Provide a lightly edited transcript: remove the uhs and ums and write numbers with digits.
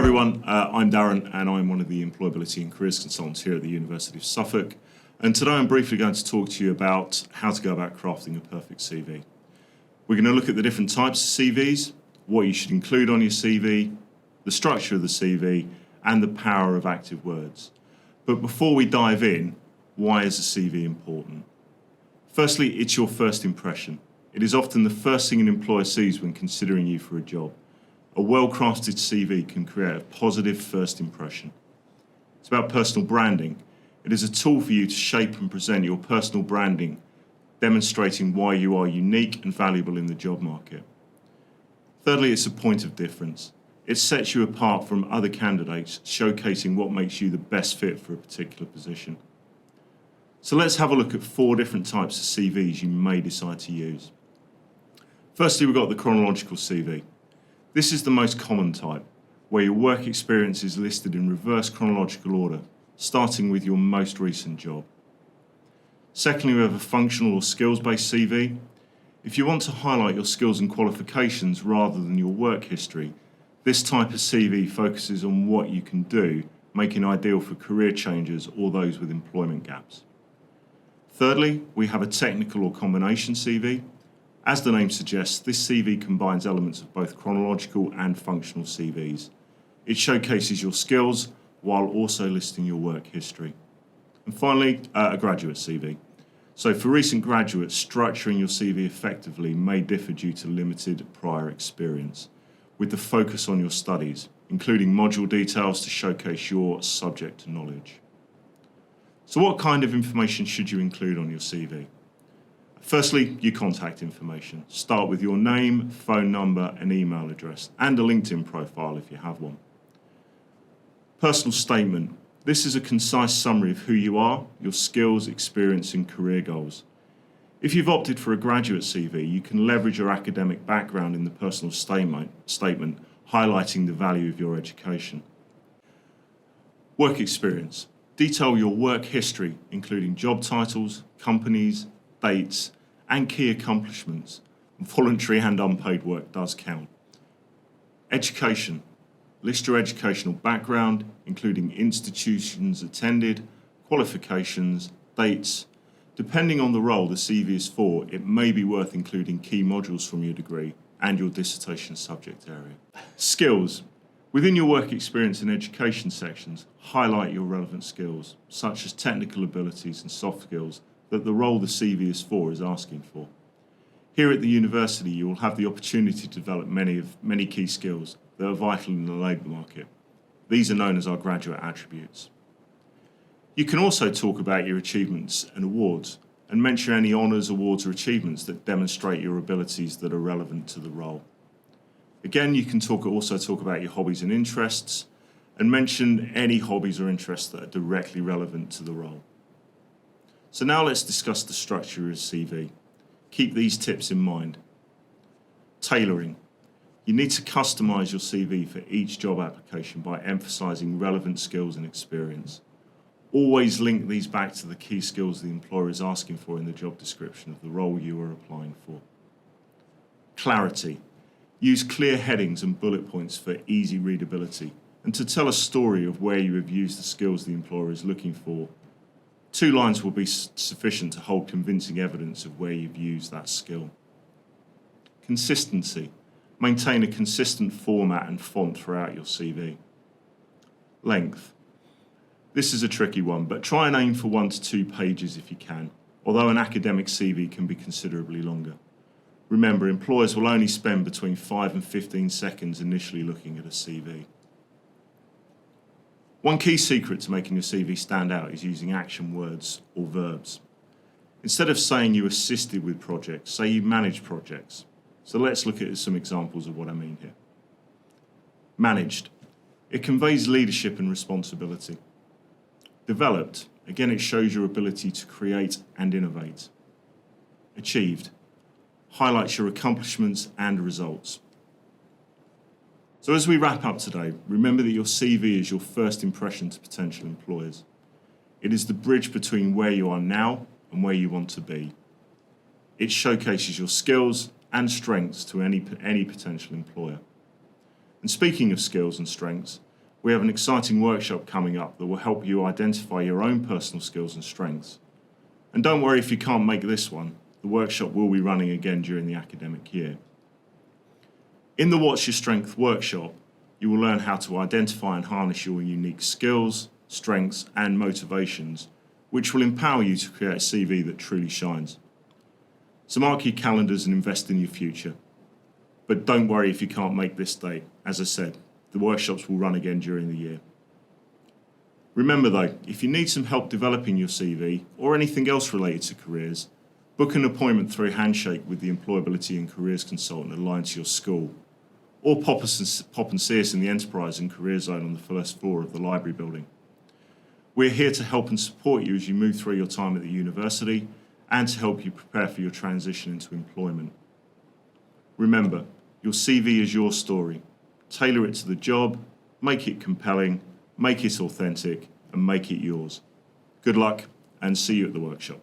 everyone, I'm Darren and I'm one of the Employability and Careers Consultants here at the University of Suffolk. And today I'm briefly going to talk to you about how to go about crafting a perfect CV. We're going to look at the different types of CVs, what you should include on your CV, the structure of the CV, and the power of active words. But before we dive in, why is a CV important? Firstly, it's your first impression. It is often the first thing an employer sees when considering you for a job. A well-crafted CV can create a positive first impression. It's about personal branding. It is a tool for you to shape and present your personal branding, demonstrating why you are unique and valuable in the job market. Thirdly, it's a point of difference. It sets you apart from other candidates, showcasing what makes you the best fit for a particular position. So let's have a look at 4 different types of CVs you may decide to use. Firstly, we've got the chronological CV. This is the most common type, where your work experience is listed in reverse chronological order, starting with your most recent job. Secondly, we have a functional or skills-based CV. If you want to highlight your skills and qualifications rather than your work history, this type of CV focuses on what you can do, making ideal for career changers or those with employment gaps. Thirdly, we have a technical or combination CV. As the name suggests, this CV combines elements of both chronological and functional CVs. It showcases your skills while also listing your work history. And finally, a graduate CV. So for recent graduates, structuring your CV effectively may differ due to limited prior experience, with the focus on your studies, including module details to showcase your subject knowledge. So what kind of information should you include on your CV? Firstly, your contact information. Start with your name, phone number, and email address, and a LinkedIn profile if you have one. Personal statement. This is a concise summary of who you are, your skills, experience, and career goals. If you've opted for a graduate CV, you can leverage your academic background in the personal statement, highlighting the value of your education. Work experience. Detail your work history, including job titles, companies, dates, and key accomplishments. Voluntary and unpaid work does count. Education. List your educational background, including institutions attended, qualifications, dates. Depending on the role the CV is for, it may be worth including key modules from your degree and your dissertation subject area. Skills. Within your work experience and education sections, highlight your relevant skills, such as technical abilities and soft skills that the role the CV is for is asking for. Here at the university, you will have the opportunity to develop many key skills that are vital in the labour market. These are known as our graduate attributes. You can also talk about your achievements and awards and mention any honours, awards or achievements that demonstrate your abilities that are relevant to the role. Again, you can also talk about your hobbies and interests and mention any hobbies or interests that are directly relevant to the role. So now let's discuss the structure of a CV. Keep these tips in mind. Tailoring. You need to customise your CV for each job application by emphasising relevant skills and experience. Always link these back to the key skills the employer is asking for in the job description of the role you are applying for. Clarity. Use clear headings and bullet points for easy readability and to tell a story of where you have used the skills the employer is looking for. 2 lines will be sufficient to hold convincing evidence of where you've used that skill. Consistency. Maintain a consistent format and font throughout your CV. Length. This is a tricky one, but try and aim for 1 to 2 pages if you can, although an academic CV can be considerably longer. Remember, employers will only spend between 5 and 15 seconds initially looking at a CV. One key secret to making your CV stand out is using action words or verbs. Instead of saying you assisted with projects, say you managed projects. So let's look at some examples of what I mean here. Managed. It conveys leadership and responsibility. Developed. Again, it shows your ability to create and innovate. Achieved. Highlights your accomplishments and results. So as we wrap up today, remember that your CV is your first impression to potential employers. It is the bridge between where you are now and where you want to be. It showcases your skills and strengths to any potential employer. And speaking of skills and strengths, We have an exciting workshop coming up that will help you identify your own personal skills and strengths. And don't worry if you can't make this one, the workshop will be running again during the academic year. In the What's Your Strength workshop, you will learn how to identify and harness your unique skills, strengths and motivations, which will empower you to create a CV that truly shines. So mark your calendars and invest in your future. But don't worry if you can't make this date. As I said, the workshops will run again during the year. Remember though, if you need some help developing your CV or anything else related to careers, book an appointment through Handshake with the Employability and Careers Consultant aligned to your school, or pop and see us in the Enterprise and Career Zone on the first floor of the library building. We're here to help and support you as you move through your time at the university and to help you prepare for your transition into employment. Remember, your CV is your story. Tailor it to the job, make it compelling, make it authentic, and make it yours. Good luck, and see you at the workshop.